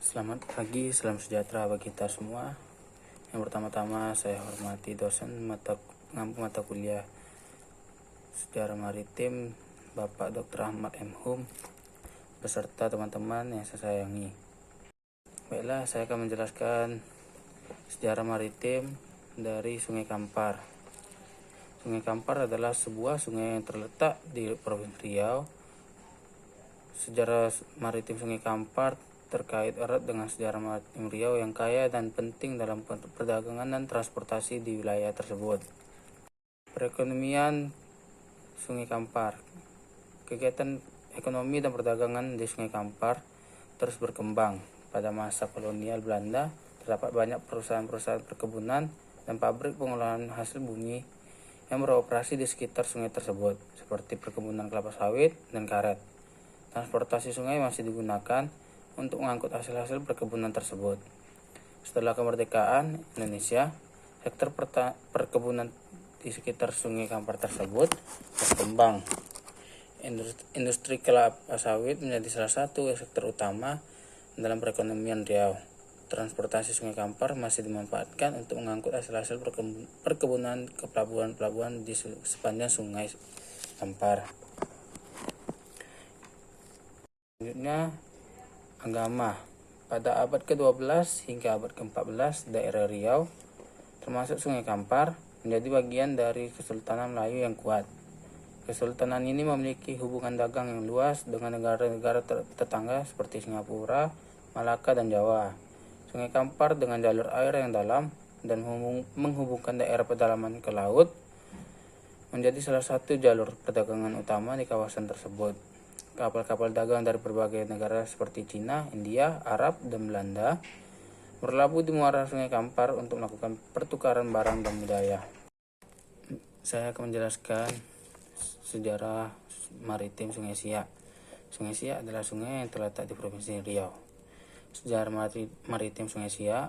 Selamat pagi, salam sejahtera bagi kita semua. Yang pertama-tama saya hormati dosen mata kuliah Sejarah Maritim Bapak Dr. Ahmad M. Hum beserta teman-teman yang saya sayangi. Baiklah, saya akan menjelaskan sejarah maritim dari Sungai Kampar. Sungai Kampar adalah sebuah sungai yang terletak di Provinsi Riau. Sejarah maritim Sungai Kampar terkait erat dengan sejarah maritim Riau yang kaya dan penting dalam perdagangan dan transportasi di wilayah tersebut. Perekonomian Sungai Kampar. Kegiatan ekonomi dan perdagangan di Sungai Kampar terus berkembang. Pada masa kolonial Belanda, terdapat banyak perusahaan-perusahaan perkebunan dan pabrik pengolahan hasil bumi yang beroperasi di sekitar sungai tersebut, seperti perkebunan kelapa sawit dan karet. Transportasi sungai masih digunakan untuk mengangkut hasil-hasil perkebunan tersebut. Setelah kemerdekaan Indonesia, sektor perkebunan di sekitar Sungai Kampar tersebut berkembang. Industri kelapa sawit menjadi salah satu sektor utama dalam perekonomian Riau. Transportasi Sungai Kampar masih dimanfaatkan untuk mengangkut hasil-hasil perkebunan ke pelabuhan-pelabuhan di sepanjang Sungai Kampar. Selanjutnya, agama. Pada abad ke-12 hingga abad ke-14, daerah Riau, termasuk Sungai Kampar, menjadi bagian dari Kesultanan Melayu yang kuat. Kesultanan ini memiliki hubungan dagang yang luas dengan negara-negara tetangga seperti Singapura, Malaka, dan Jawa. Sungai Kampar dengan jalur air yang dalam dan menghubungkan daerah pedalaman ke laut menjadi salah satu jalur perdagangan utama di kawasan tersebut. Kapal-kapal dagang dari berbagai negara seperti Cina, India, Arab, dan Belanda berlabuh di muara Sungai Kampar untuk melakukan pertukaran barang dan budaya. Saya akan menjelaskan sejarah maritim Sungai Siak. Sungai Siak adalah sungai yang terletak di Provinsi Riau. Sejarah maritim Sungai Siak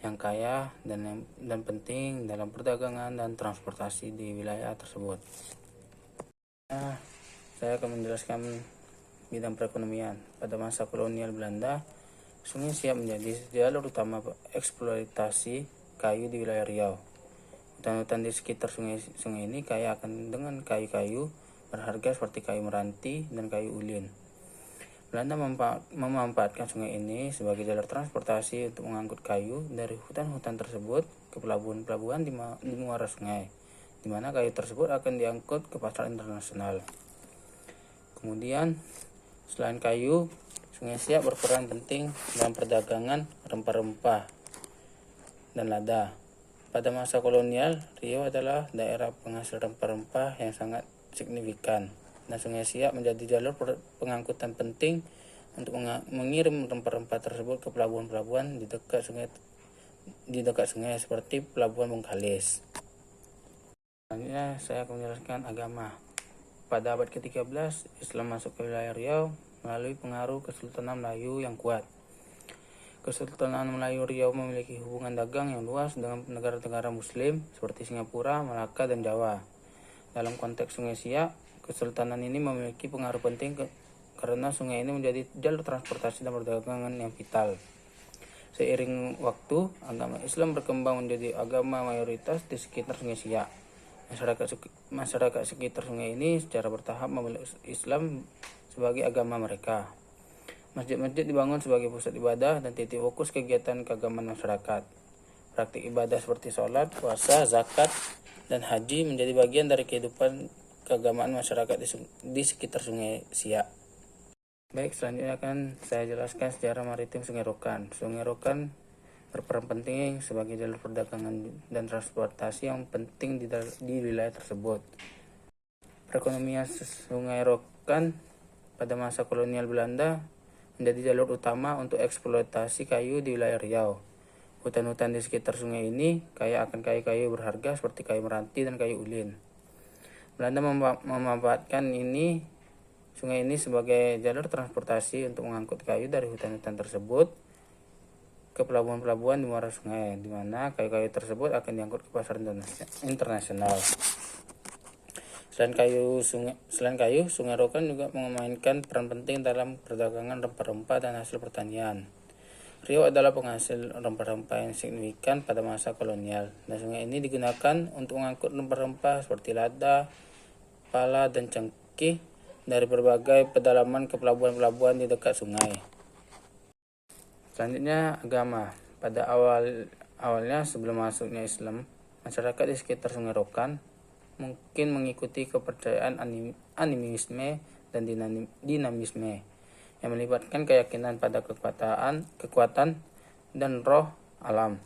yang kaya dan penting dalam perdagangan dan transportasi di wilayah tersebut. Saya akan menjelaskan bidang perekonomian. Pada masa kolonial Belanda, Sungai Siak menjadi jalur utama eksploitasi kayu di wilayah Riau. Hutan-hutan di sekitar sungai ini kaya akan dengan kayu-kayu berharga seperti kayu meranti dan kayu ulin. Belanda memanfaatkan sungai ini sebagai jalur transportasi untuk mengangkut kayu dari hutan-hutan tersebut ke pelabuhan-pelabuhan di muara sungai, di mana kayu tersebut akan diangkut ke pasar internasional. Kemudian, selain kayu, Sungai Siak berperan penting dalam perdagangan rempah-rempah dan lada. Pada masa kolonial, Riau adalah daerah penghasil rempah-rempah yang sangat signifikan, dan Sungai Siak menjadi jalur pengangkutan penting untuk mengirim rempah-rempah tersebut ke pelabuhan-pelabuhan di dekat sungai seperti Pelabuhan Bengkalis. Selanjutnya, saya akan menjelaskan agama. Pada abad ke-13, Islam masuk ke wilayah Riau melalui pengaruh Kesultanan Melayu yang kuat. Kesultanan Melayu Riau memiliki hubungan dagang yang luas dengan negara-negara Muslim seperti Singapura, Malaka, dan Jawa. Dalam konteks Sungai Siak, Kesultanan ini memiliki pengaruh penting karena sungai ini menjadi jalur transportasi dan perdagangan yang vital. Seiring waktu, agama Islam berkembang menjadi agama mayoritas di sekitar Sungai Siak. Masyarakat sekitar sungai ini secara bertahap memeluk Islam sebagai agama mereka. Masjid-masjid dibangun sebagai pusat ibadah dan titik fokus kegiatan keagamaan masyarakat. Praktik ibadah seperti sholat, puasa, zakat, dan haji menjadi bagian dari kehidupan keagamaan masyarakat di sekitar Sungai Siak. Baik, selanjutnya akan saya jelaskan sejarah maritim Sungai Rokan. Sungai Rokan berperan penting sebagai jalur perdagangan dan transportasi yang penting di wilayah tersebut. Perekonomian Sungai Rokan pada masa kolonial Belanda menjadi jalur utama untuk eksploitasi kayu di wilayah Riau. Hutan-hutan di sekitar sungai ini kaya akan kayu-kayu berharga seperti kayu meranti dan kayu ulin. Belanda memanfaatkan sungai ini sebagai jalur transportasi untuk mengangkut kayu dari hutan-hutan tersebut ke pelabuhan-pelabuhan di muara sungai, di mana kayu-kayu tersebut akan diangkut ke pasar internasional. Selain kayu, Sungai Rokan juga memainkan peran penting dalam perdagangan rempah-rempah dan hasil pertanian. Riau adalah penghasil rempah-rempah yang signifikan pada masa kolonial, dan sungai ini digunakan untuk mengangkut rempah-rempah seperti lada, pala, dan cengkeh dari berbagai pedalaman ke pelabuhan-pelabuhan di dekat sungai. Selanjutnya, agama. Pada awalnya sebelum masuknya Islam, masyarakat di sekitar Sungai Rokan mungkin mengikuti kepercayaan animisme dan dinamisme yang melibatkan keyakinan pada kekuatan dan roh alam.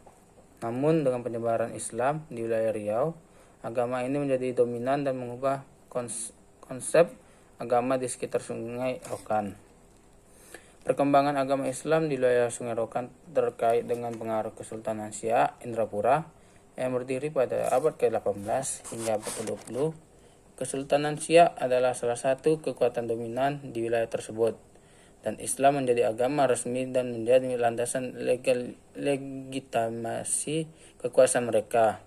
Namun dengan penyebaran Islam di wilayah Riau, agama ini menjadi dominan dan mengubah konsep agama di sekitar Sungai Rokan. Perkembangan agama Islam di wilayah Sungai Rokan terkait dengan pengaruh Kesultanan Siak Indrapura yang berdiri pada abad ke-18 hingga abad ke-20. Kesultanan Siak adalah salah satu kekuatan dominan di wilayah tersebut, dan Islam menjadi agama resmi dan menjadi landasan legitimasi kekuasaan mereka.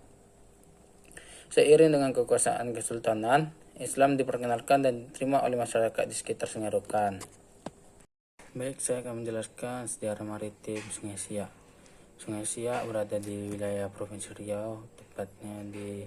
Seiring dengan kekuasaan kesultanan, Islam diperkenalkan dan diterima oleh masyarakat di sekitar Sungai Rokan. Baik, saya akan menjelaskan sejarah maritim Sungai Siak. Sungai Siak berada di wilayah Provinsi Riau, tepatnya di